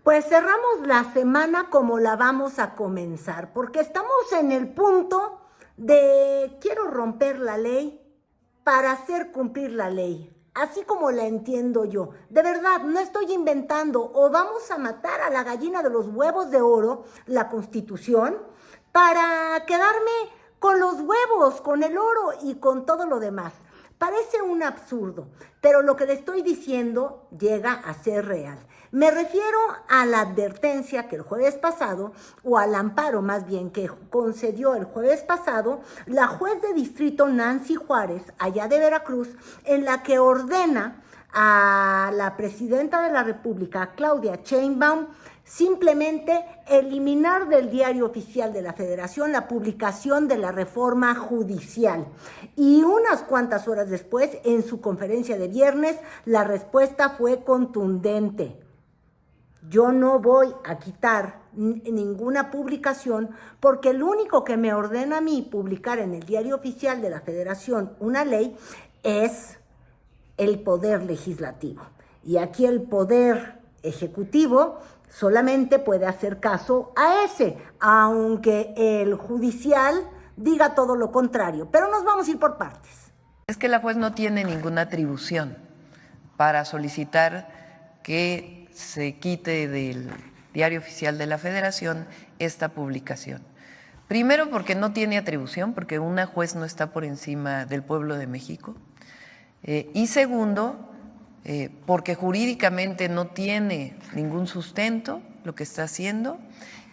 Pues cerramos la semana como la vamos a comenzar, porque estamos en el punto de quiero romper la ley para hacer cumplir la ley, así como la entiendo yo. De verdad, no estoy inventando, o vamos a matar a la gallina de los huevos de oro, la Constitución, para quedarme con los huevos, con el oro y con todo lo demás. Parece un absurdo, pero lo que le estoy diciendo llega a ser real. Me refiero a la advertencia que el jueves pasado, o al amparo más bien que concedió el jueves pasado, la juez de distrito Nancy Juárez, allá de Veracruz, en la que ordena a la presidenta de la República, Claudia Sheinbaum, simplemente eliminar del Diario Oficial de la Federación la publicación de la reforma judicial. Y unas cuantas horas después, en su conferencia de viernes, la respuesta fue contundente. Yo no voy a quitar ninguna publicación porque el único que me ordena a mí publicar en el Diario Oficial de la Federación una ley es el Poder Legislativo. Y aquí el Poder Ejecutivo solamente puede hacer caso a ese, aunque el judicial diga todo lo contrario. Pero nos vamos a ir por partes. Es que la juez no tiene ninguna atribución para solicitar que se quite del Diario Oficial de la Federación esta publicación. Primero, porque no tiene atribución, porque una juez no está por encima del pueblo de México. Y segundo, porque jurídicamente no tiene ningún sustento lo que está haciendo.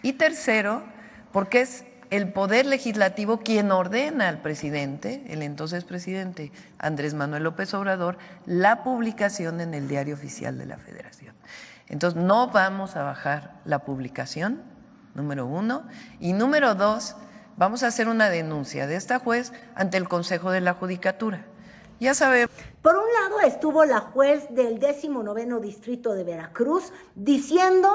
Y tercero, porque es el Poder Legislativo quien ordena al presidente, el entonces presidente Andrés Manuel López Obrador, la publicación en el Diario Oficial de la Federación. Entonces, no vamos a bajar la publicación, número uno. Y número dos, vamos a hacer una denuncia de esta juez ante el Consejo de la Judicatura. Ya sabemos. Por un lado estuvo la juez del 19º Distrito de Veracruz diciendo: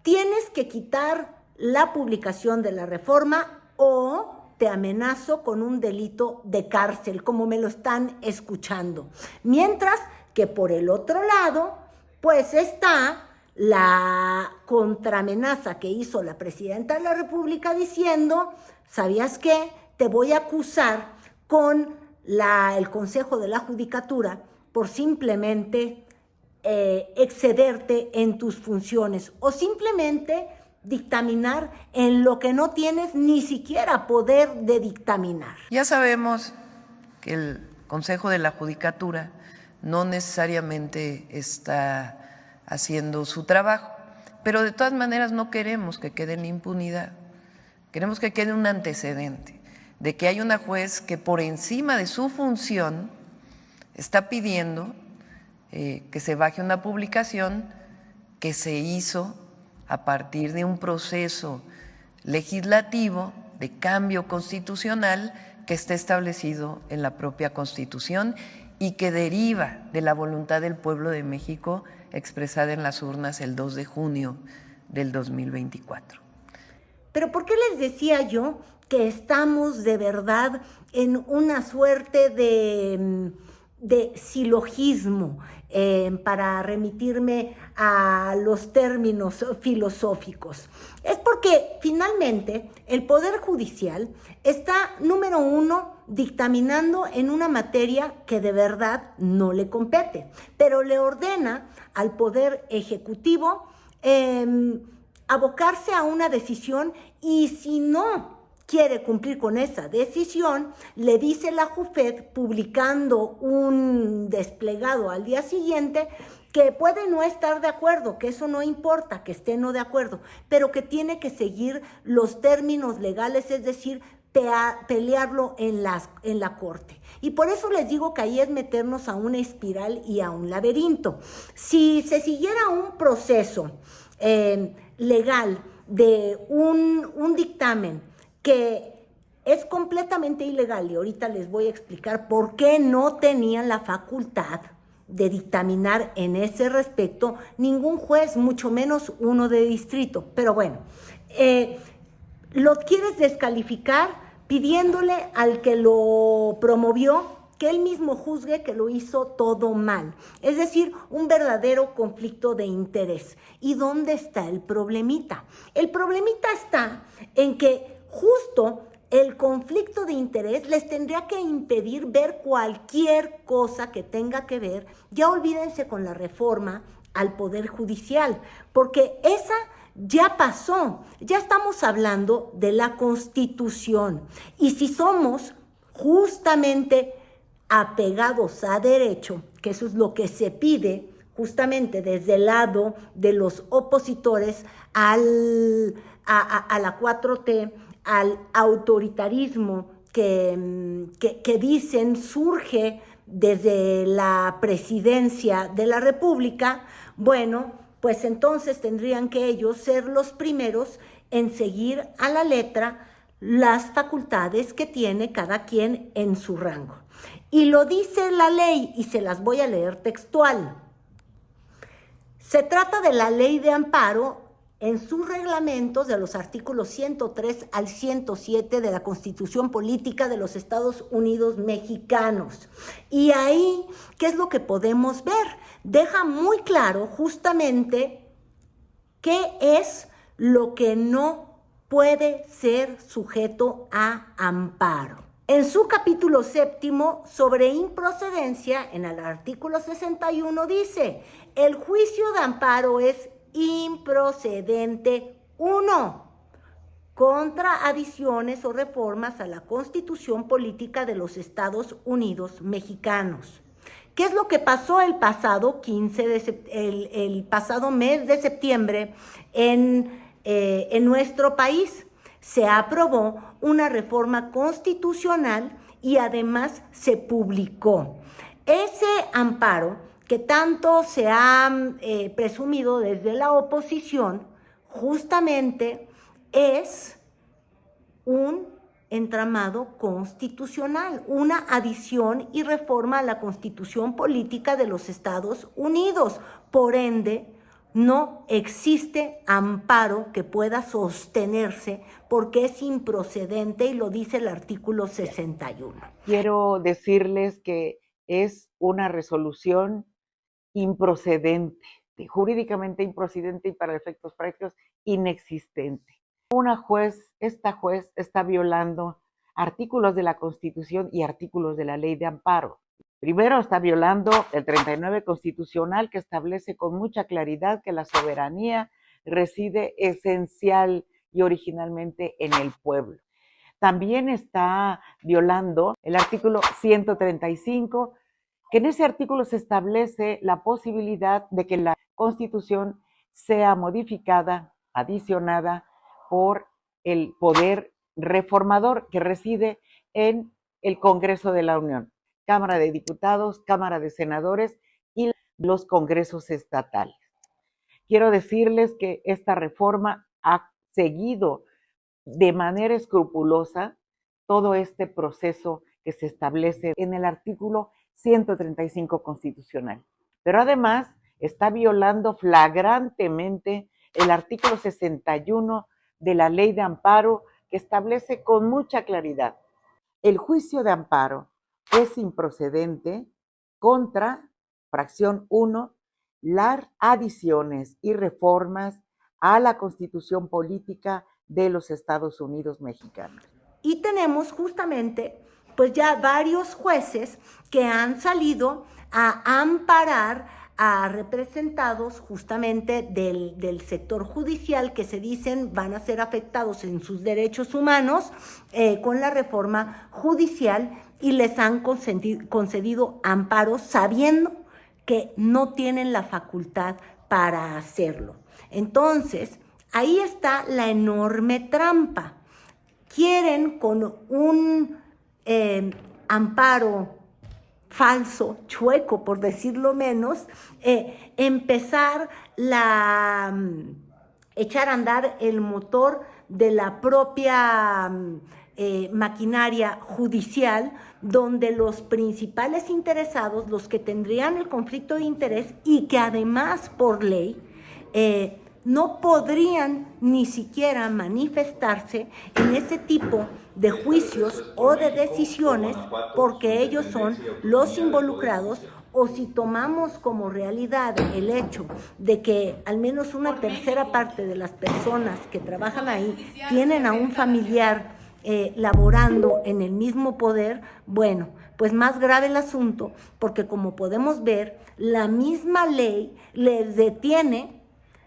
tienes que quitar la publicación de la reforma o te amenazo con un delito de cárcel, como me lo están escuchando. Mientras que por el otro lado, pues está la contraamenaza que hizo la presidenta de la República diciendo: ¿sabías qué? Te voy a acusar con el Consejo de la Judicatura por simplemente excederte en tus funciones o simplemente dictaminar en lo que no tienes ni siquiera poder de dictaminar. Ya sabemos que el Consejo de la Judicatura no necesariamente está haciendo su trabajo, pero de todas maneras no queremos que quede en la impunidad, queremos que quede un antecedente de que hay una juez que por encima de su función está pidiendo que se baje una publicación que se hizo a partir de un proceso legislativo de cambio constitucional que está establecido en la propia Constitución y que deriva de la voluntad del pueblo de México expresada en las urnas el 2 de junio del 2024. Pero ¿por qué les decía yo que estamos de verdad en una suerte de silogismo, para remitirme a los términos filosóficos? Es porque finalmente el Poder Judicial está, número uno, dictaminando en una materia que de verdad no le compete, pero le ordena al Poder Ejecutivo abocarse a una decisión, y si no quiere cumplir con esa decisión, le dice la JUFED, publicando un desplegado al día siguiente, que puede no estar de acuerdo, que eso no importa, que esté no de acuerdo, pero que tiene que seguir los términos legales, es decir, pelearlo en la corte. Y por eso les digo que ahí es meternos a una espiral y a un laberinto. Si se siguiera un proceso legal de un dictamen que es completamente ilegal, y ahorita les voy a explicar por qué no tenían la facultad de dictaminar en ese respecto ningún juez, mucho menos uno de distrito. Pero bueno, lo quieres descalificar pidiéndole al que lo promovió que él mismo juzgue que lo hizo todo mal. Es decir, un verdadero conflicto de interés. ¿Y dónde está el problemita? El problemita está en que justo el conflicto de interés les tendría que impedir ver cualquier cosa que tenga que ver, ya olvídense con la reforma al Poder Judicial, porque esa ya pasó, ya estamos hablando de la Constitución. Y si somos justamente apegados a derecho, que eso es lo que se pide justamente desde el lado de los opositores a la 4T, al autoritarismo que dicen surge desde la presidencia de la República, bueno, pues entonces tendrían que ellos ser los primeros en seguir a la letra las facultades que tiene cada quien en su rango. Y lo dice la ley, y se las voy a leer textual. Se trata de la ley de amparo en sus reglamentos de los artículos 103 al 107 de la Constitución Política de los Estados Unidos Mexicanos. Y ahí, ¿qué es lo que podemos ver? Deja muy claro justamente qué es lo que no puede ser sujeto a amparo. En su capítulo 7 sobre improcedencia, en el artículo 61 dice, el juicio de amparo es improcedente 1, contra adiciones o reformas a la Constitución Política de los Estados Unidos Mexicanos. ¿Qué es lo que pasó el pasado el pasado mes de septiembre en nuestro país? Se aprobó una reforma constitucional y además se publicó. Ese amparo que tanto se ha presumido desde la oposición, justamente es un entramado constitucional, una adición y reforma a la Constitución Política de los Estados Unidos. Por ende, no existe amparo que pueda sostenerse porque es improcedente y lo dice el artículo 61. Quiero decirles que es una resolución improcedente, jurídicamente improcedente y para efectos prácticos inexistente. Esta juez está violando artículos de la Constitución y artículos de la Ley de Amparo. Primero está violando el 39 constitucional que establece con mucha claridad que la soberanía reside esencial y originalmente en el pueblo. También está violando el artículo 135, que en ese artículo se establece la posibilidad de que la Constitución sea modificada, adicionada por el poder reformador que reside en el Congreso de la Unión, Cámara de Diputados, Cámara de Senadores y los congresos estatales. Quiero decirles que esta reforma ha seguido de manera escrupulosa todo este proceso que se establece en el artículo 135 constitucional. Pero además está violando flagrantemente el artículo 61 de la Ley de Amparo, que establece con mucha claridad: el juicio de amparo es improcedente contra, fracción 1, las adiciones y reformas a la Constitución Política de los Estados Unidos Mexicanos. Y tenemos justamente, pues ya varios jueces que han salido a amparar a representados justamente del sector judicial que se dicen van a ser afectados en sus derechos humanos con la reforma judicial y les han concedido amparos sabiendo que no tienen la facultad para hacerlo. Entonces, ahí está la enorme trampa. Quieren con un amparo falso, chueco, por decirlo menos, empezar echar a andar el motor de la propia maquinaria judicial, donde los principales interesados, los que tendrían el conflicto de interés y que además por ley no podrían ni siquiera manifestarse en ese tipo de juicios o de decisiones porque ellos son los involucrados, o si tomamos como realidad el hecho de que al menos una tercera parte de las personas que trabajan ahí tienen a un familiar laborando en el mismo poder, bueno, pues más grave el asunto, porque como podemos ver, la misma ley les detiene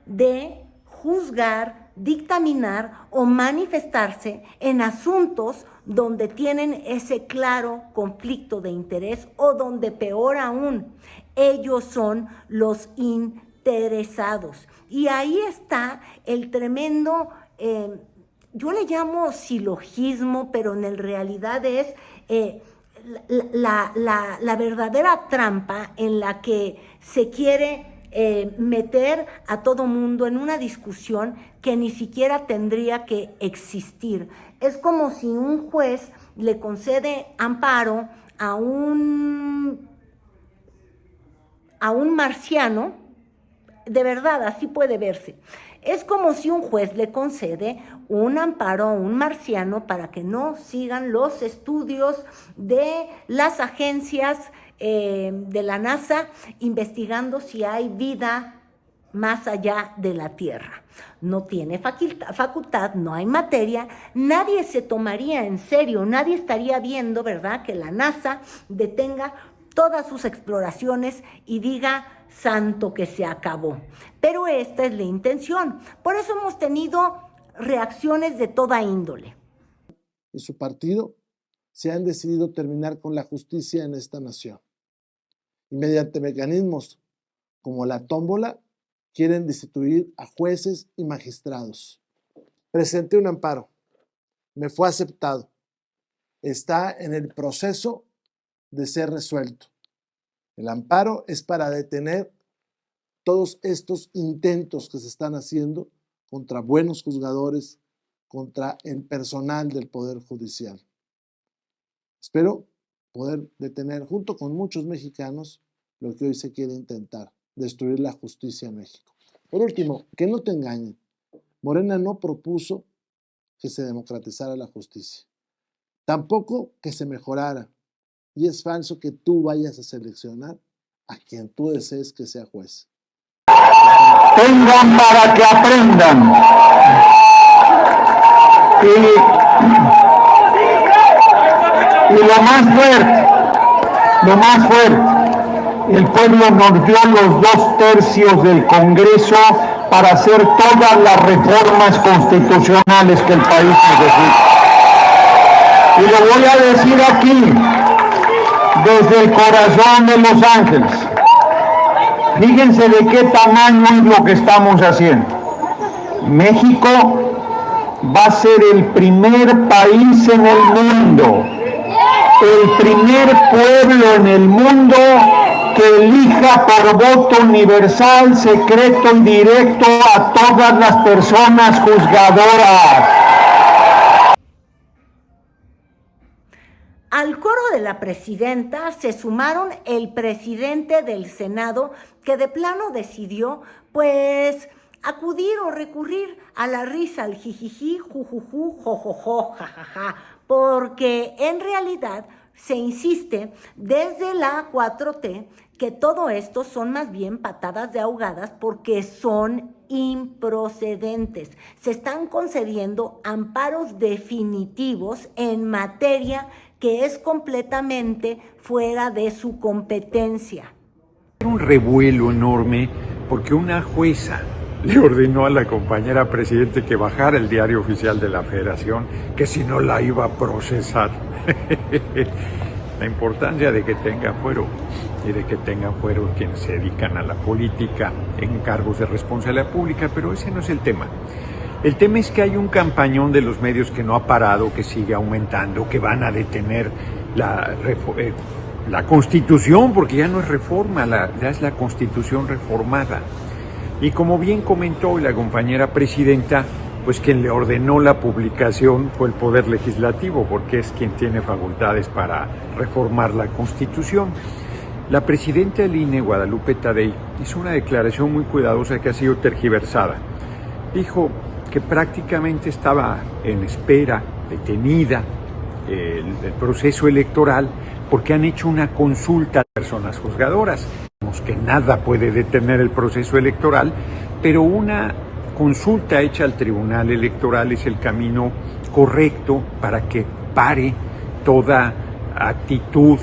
de juzgar, dictaminar o manifestarse en asuntos donde tienen ese claro conflicto de interés o donde, peor aún, ellos son los interesados. Y ahí está el tremendo, yo le llamo silogismo, pero en realidad es la verdadera trampa en la que se quiere meter a todo mundo en una discusión que ni siquiera tendría que existir. Es como si un juez le concede amparo a un marciano, de verdad, así puede verse. Es como si un juez le concede un amparo a un marciano para que no sigan los estudios de las agencias de la NASA investigando si hay vida más allá de la Tierra. No tiene facultad, no hay materia, nadie se tomaría en serio, nadie estaría viendo, ¿verdad?, que la NASA detenga todas sus exploraciones y diga santo que se acabó. Pero esta es la intención. Por eso hemos tenido reacciones de toda índole. Y su partido se han decidido terminar con la justicia en esta nación. Y mediante mecanismos como la tómbola, quieren destituir a jueces y magistrados. Presenté un amparo, me fue aceptado. Está en el proceso de ser resuelto. El amparo es para detener todos estos intentos que se están haciendo contra buenos juzgadores, contra el personal del Poder Judicial. Espero poder detener, junto con muchos mexicanos, lo que hoy se quiere intentar, destruir la justicia en México. Por último, que no te engañen, Morena no propuso que se democratizara la justicia, tampoco que se mejorara, y es falso que tú vayas a seleccionar a quien tú desees que sea juez. Tengan para que aprendan. Y lo más fuerte, el pueblo nos dio los 2/3 del Congreso para hacer todas las reformas constitucionales que el país necesita. Y lo voy a decir aquí, desde el corazón de Los Ángeles. Fíjense de qué tamaño es lo que estamos haciendo. México va a ser el primer país en el mundo, el primer pueblo en el mundo que elija por voto universal, secreto y directo a todas las personas juzgadoras. Al coro de la presidenta se sumaron el presidente del Senado, que de plano decidió, pues, acudir o recurrir a la risa, al jijiji, jujuju, jojojo, jajaja, porque en realidad se insiste desde la 4T que todo esto son más bien patadas de ahogadas porque son improcedentes. Se están concediendo amparos definitivos en materia que es completamente fuera de su competencia. Un revuelo enorme porque una jueza le ordenó a la compañera presidente que bajara el diario oficial de la Federación, que si no la iba a procesar. La importancia de que tenga fuero y de que tengan fuero quienes se dedican a la política en cargos de responsabilidad pública, pero ese no es el tema. El tema es que hay un campañón de los medios que no ha parado, que sigue aumentando, que van a detener la Constitución, porque ya no es reforma, ya es la Constitución reformada. Y como bien comentó la compañera presidenta, pues quien le ordenó la publicación fue el Poder Legislativo, porque es quien tiene facultades para reformar la Constitución. La presidenta del INE, Guadalupe Tadei, hizo una declaración muy cuidadosa que ha sido tergiversada. Dijo que prácticamente estaba en espera, detenida, el proceso electoral, porque han hecho una consulta a personas juzgadoras. Sabemos que nada puede detener el proceso electoral, pero una consulta hecha al Tribunal Electoral es el camino correcto para que pare toda actitud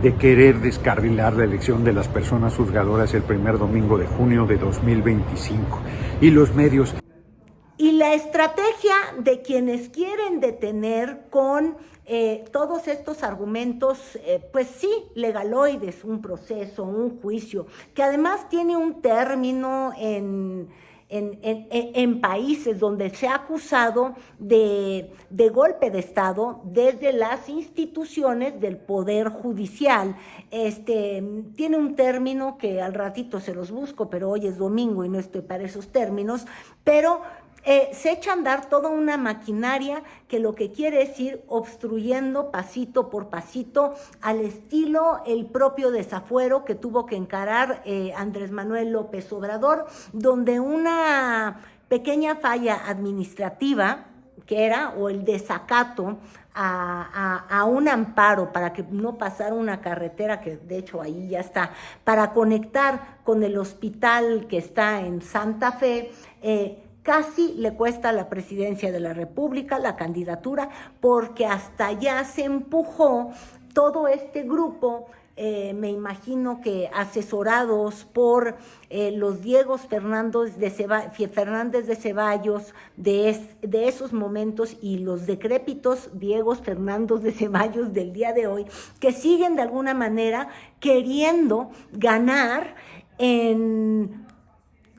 de querer descarrilar la elección de las personas juzgadoras el primer domingo de junio de 2025. Y los medios... Y la estrategia de quienes quieren detener con todos estos argumentos, pues sí, legaloides, un proceso, un juicio, que además tiene un término en países donde se ha acusado de golpe de Estado desde las instituciones del Poder Judicial. Tiene un término que al ratito se los busco, pero hoy es domingo y no estoy para esos términos, pero se echa a andar toda una maquinaria que lo que quiere es ir obstruyendo pasito por pasito al estilo el propio desafuero que tuvo que encarar Andrés Manuel López Obrador, donde una pequeña falla administrativa que era, o el desacato a un amparo para que no pasara una carretera, que de hecho ahí ya está, para conectar con el hospital que está en Santa Fe, casi le cuesta a la presidencia de la República la candidatura, porque hasta allá se empujó todo este grupo, me imagino que asesorados por los Diegos Fernández de Ceballos de esos momentos y los decrépitos Diegos Fernández de Ceballos del día de hoy, que siguen de alguna manera queriendo ganar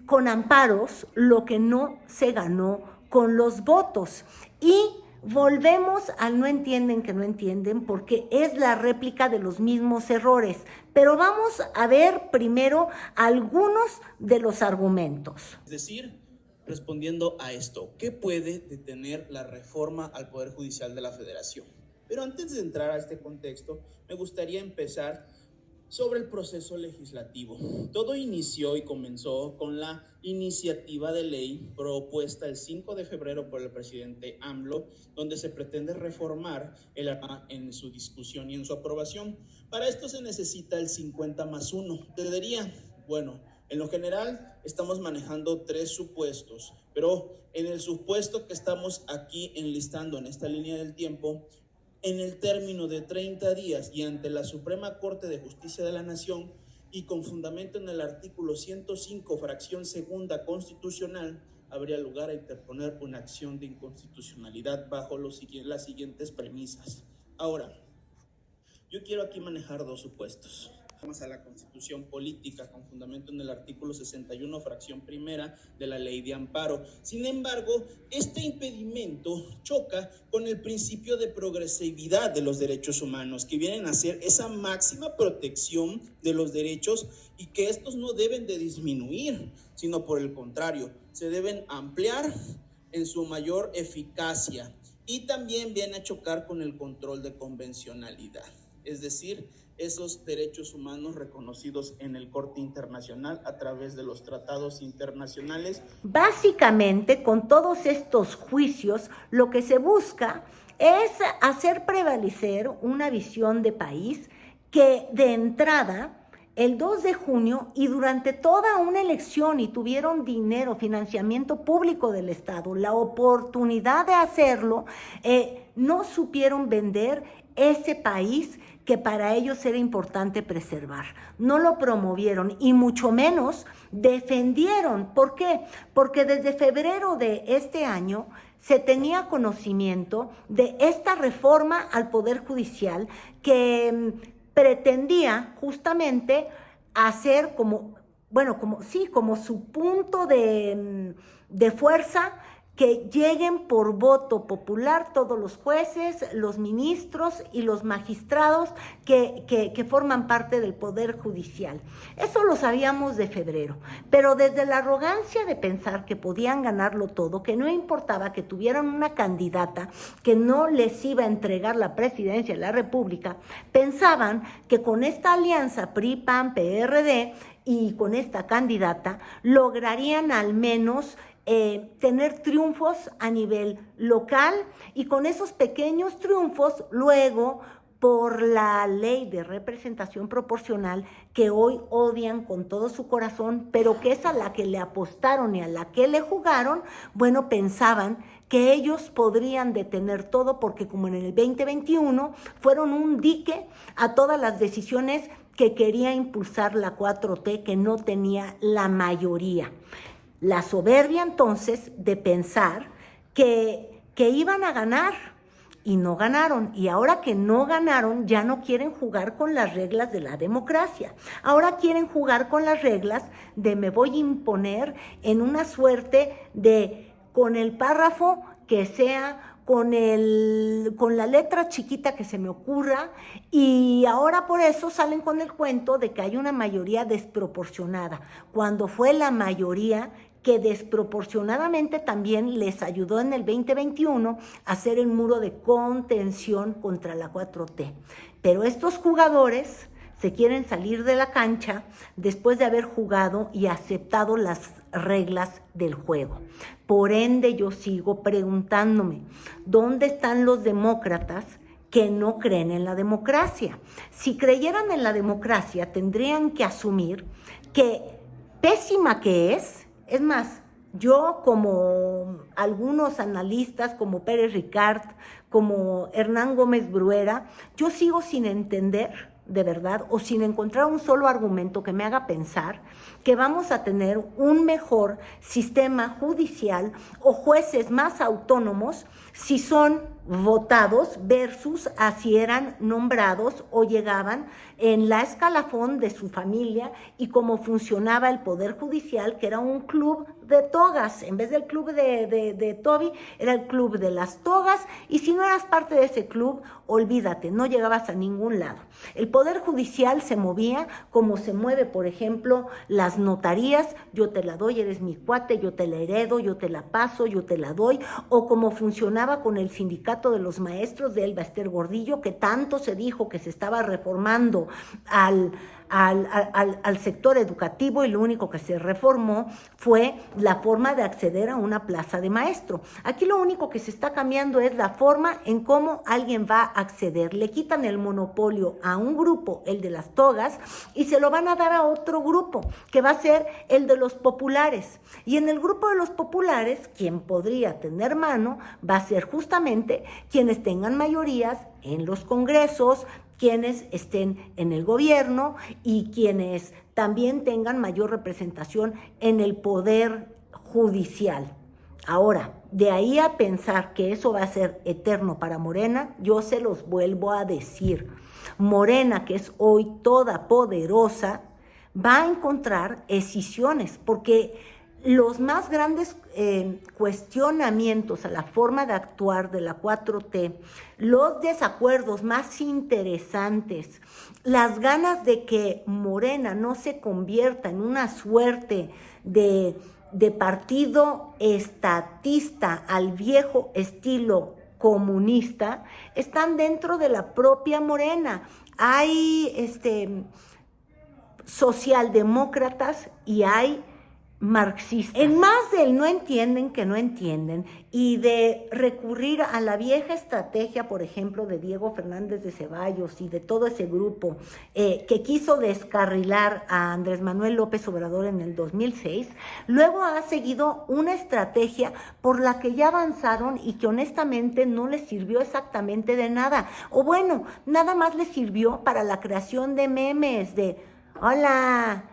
con amparos lo que no se ganó con los votos. Y volvemos al no entienden que no entienden, porque es la réplica de los mismos errores. Pero vamos a ver primero algunos de los argumentos. Es decir, respondiendo a esto, ¿qué puede detener la reforma al Poder Judicial de la Federación? Pero antes de entrar a este contexto, me gustaría empezar sobre el proceso legislativo. Todo inició y comenzó con la iniciativa de ley propuesta el 5 de febrero por el presidente AMLO, donde se pretende reformar el AMA en su discusión y en su aprobación. Para esto se necesita el 50+1. Debería, bueno, en lo general estamos manejando 3 supuestos, pero en el supuesto que estamos aquí enlistando en esta línea del tiempo, en el término de 30 días y ante la Suprema Corte de Justicia de la Nación y con fundamento en el artículo 105, fracción segunda constitucional, habría lugar a interponer una acción de inconstitucionalidad bajo las siguientes premisas. Ahora, yo quiero aquí manejar 2 supuestos. Vamos a la Constitución Política con fundamento en el artículo 61, fracción primera de la Ley de Amparo. Sin embargo, este impedimento choca con el principio de progresividad de los derechos humanos, que vienen a ser esa máxima protección de los derechos y que estos no deben de disminuir, sino por el contrario, se deben ampliar en su mayor eficacia, y también viene a chocar con el control de convencionalidad, es decir, esos derechos humanos reconocidos en el Corte Internacional a través de los tratados internacionales. Básicamente, con todos estos juicios, lo que se busca es hacer prevalecer una visión de país que de entrada, el 2 de junio y durante toda una elección, y tuvieron dinero, financiamiento público del Estado, la oportunidad de hacerlo, no supieron vender ese país que para ellos era importante preservar. No lo promovieron y mucho menos defendieron. ¿Por qué? Porque desde febrero de este año se tenía conocimiento de esta reforma al Poder Judicial que pretendía justamente hacer como su punto de fuerza, que lleguen por voto popular todos los jueces, los ministros y los magistrados que forman parte del Poder Judicial. Eso lo sabíamos de febrero, pero desde la arrogancia de pensar que podían ganarlo todo, que no importaba que tuvieran una candidata que no les iba a entregar la presidencia de la República, pensaban que con esta alianza PRI, PAN, PRD y con esta candidata lograrían al menos tener triunfos a nivel local, y con esos pequeños triunfos luego, por la ley de representación proporcional que hoy odian con todo su corazón, pero que es a la que le apostaron y a la que le jugaron, bueno, pensaban que ellos podrían detener todo, porque como en el 2021 fueron un dique a todas las decisiones que quería impulsar la 4T, que no tenía la mayoría. La soberbia entonces de pensar que iban a ganar, y no ganaron, y ahora que no ganaron ya no quieren jugar con las reglas de la democracia, ahora quieren jugar con las reglas de me voy a imponer en una suerte de, con el párrafo que sea, con la letra chiquita que se me ocurra, y ahora por eso salen con el cuento de que hay una mayoría desproporcionada, cuando fue la mayoría que desproporcionadamente también les ayudó en el 2021 a hacer el muro de contención contra la 4T. Pero estos jugadores se quieren salir de la cancha después de haber jugado y aceptado las reglas del juego. Por ende, yo sigo preguntándome, ¿dónde están los demócratas que no creen en la democracia? Si creyeran en la democracia, tendrían que asumir que, pésima que es más, yo como algunos analistas como Pérez Ricard, como Hernán Gómez Bruera, yo sigo sin entender, de verdad, o sin encontrar un solo argumento que me haga pensar que vamos a tener un mejor sistema judicial o jueces más autónomos si son votados versus a si eran nombrados o llegaban en la escalafón de su familia, y cómo funcionaba el Poder Judicial, que era un club de togas. En vez del club de Toby, era el club de las togas, y si no eras parte de ese club, olvídate, no llegabas a ningún lado. El Poder Judicial se movía como se mueve, por ejemplo, las notarías: yo te la doy, eres mi cuate, yo te la heredo, yo te la paso, yo te la doy, o como funcionaba con el sindicato de los maestros de Elba Ester Gordillo, que tanto se dijo que se estaba reformando al sector educativo, y lo único que se reformó fue la forma de acceder a una plaza de maestro. Aquí lo único que se está cambiando es la forma en cómo alguien va a acceder. Le quitan el monopolio a un grupo, el de las togas, y se lo van a dar a otro grupo, que va a ser el de los populares. Y en el grupo de los populares, quien podría tener mano va a ser justamente quienes tengan mayorías en los congresos, quienes estén en el gobierno y quienes también tengan mayor representación en el Poder Judicial. Ahora, de ahí a pensar que eso va a ser eterno para Morena, yo se los vuelvo a decir. Morena, que es hoy toda poderosa, va a encontrar escisiones, porque los más grandes cuestionamientos a la forma de actuar de la 4T, los desacuerdos más interesantes, las ganas de que Morena no se convierta en una suerte de partido estatista al viejo estilo comunista, están dentro de la propia Morena. Hay socialdemócratas y hay marxistas. En más del no entienden que no entienden, y de recurrir a la vieja estrategia, por ejemplo, de Diego Fernández de Ceballos y de todo ese grupo que quiso descarrilar a Andrés Manuel López Obrador en el 2006, luego ha seguido una estrategia por la que ya avanzaron y que honestamente no les sirvió exactamente de nada. O bueno, nada más les sirvió para la creación de memes de: hola,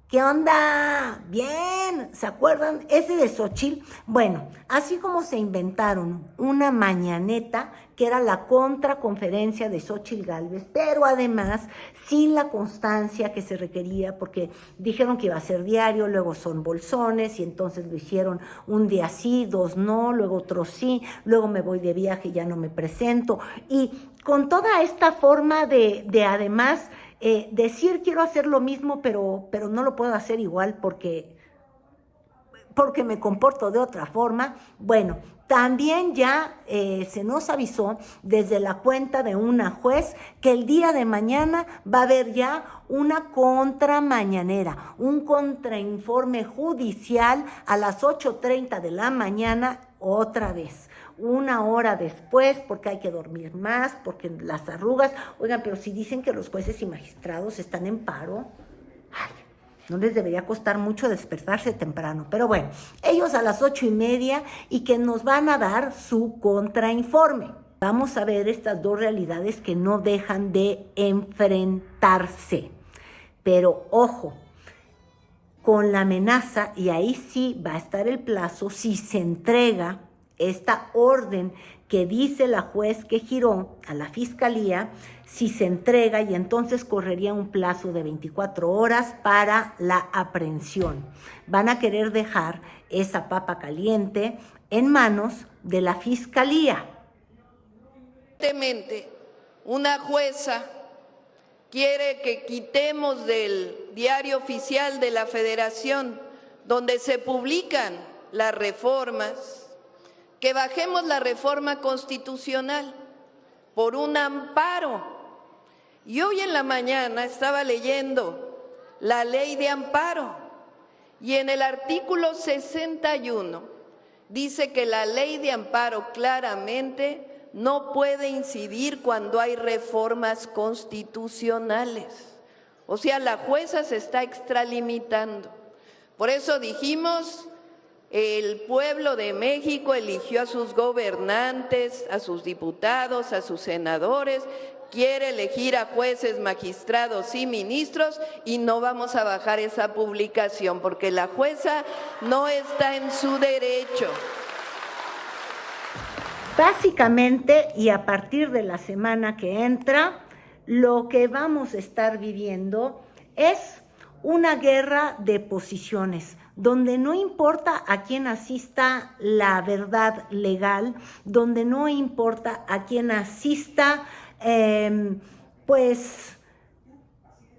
¿Qué onda? Bien, ¿se acuerdan? Ese de Xóchitl. Bueno, así como se inventaron una mañaneta, que era la contraconferencia de Xóchitl Gálvez, pero además sin la constancia que se requería, porque dijeron que iba a ser diario, luego son bolsones, y entonces lo hicieron un día sí, 2 no, luego otro sí, luego me voy de viaje y ya no me presento. Y con toda esta forma de además decir quiero hacer lo mismo, pero no lo puedo hacer igual porque me comporto de otra forma. Bueno, también ya se nos avisó desde la cuenta de una juez que el día de mañana va a haber ya una contramañanera, un contrainforme judicial a las 8:30 de la mañana otra vez. 1 hora después, porque hay que dormir más, porque las arrugas. Oigan, pero si dicen que los jueces y magistrados están en paro, ay, no les debería costar mucho despertarse temprano. Pero bueno, ellos a las 8:30 y que nos van a dar su contrainforme. Vamos a ver estas dos realidades que no dejan de enfrentarse. Pero ojo, con la amenaza, y ahí sí va a estar el plazo, si se entrega esta orden que dice la juez que giró a la fiscalía, si se entrega, y entonces correría un plazo de 24 horas para la aprehensión. Van a querer dejar esa papa caliente en manos de la fiscalía. Una jueza quiere que quitemos del Diario Oficial de la Federación, donde se publican las reformas, que bajemos la reforma constitucional por un amparo. Y hoy en la mañana estaba leyendo la ley de amparo y en el artículo 61 dice que la ley de amparo claramente no puede incidir cuando hay reformas constitucionales. O sea, la jueza se está extralimitando. Por eso dijimos, el pueblo de México eligió a sus gobernantes, a sus diputados, a sus senadores, quiere elegir a jueces, magistrados y ministros, y no vamos a bajar esa publicación porque la jueza no está en su derecho. Básicamente, y a partir de la semana que entra, lo que vamos a estar viviendo es una guerra de posiciones, donde no importa a quién asista la verdad legal, donde no importa a quién asista,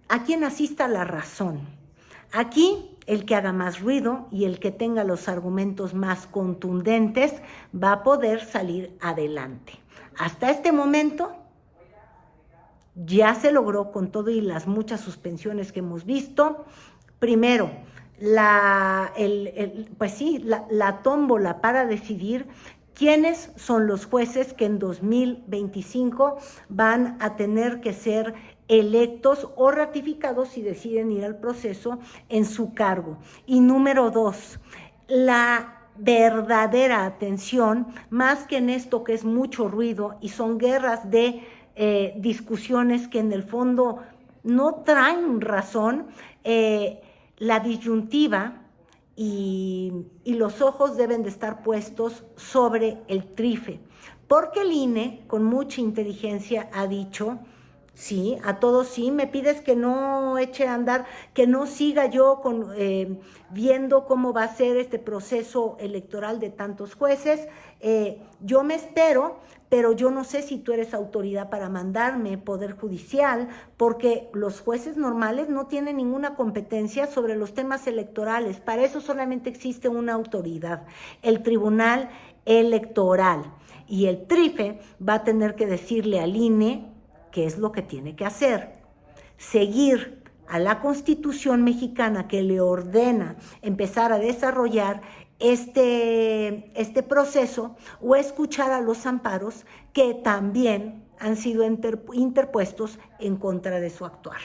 a quién asista la razón. Aquí, el que haga más ruido y el que tenga los argumentos más contundentes va a poder salir adelante. Hasta este momento ya se logró, con todo y las muchas suspensiones que hemos visto. Primero, la tómbola para decidir quiénes son los jueces que en 2025 van a tener que ser electos o ratificados si deciden ir al proceso en su cargo. Y número 2, la verdadera atención, más que en esto que es mucho ruido y son guerras de discusiones que en el fondo no traen razón, la disyuntiva y los ojos deben de estar puestos sobre el trife, porque el INE con mucha inteligencia ha dicho, sí, a todos sí, me pides que no eche a andar, que no siga yo viendo cómo va a ser este proceso electoral de tantos jueces, yo me espero, pero yo no sé si tú eres autoridad para mandarme Poder Judicial, porque los jueces normales no tienen ninguna competencia sobre los temas electorales, para eso solamente existe una autoridad, el Tribunal Electoral, y el TRIFE va a tener que decirle al INE qué es lo que tiene que hacer, seguir a la Constitución mexicana que le ordena empezar a desarrollar este proceso, o escuchar a los amparos que también han sido interpuestos en contra de su actuar.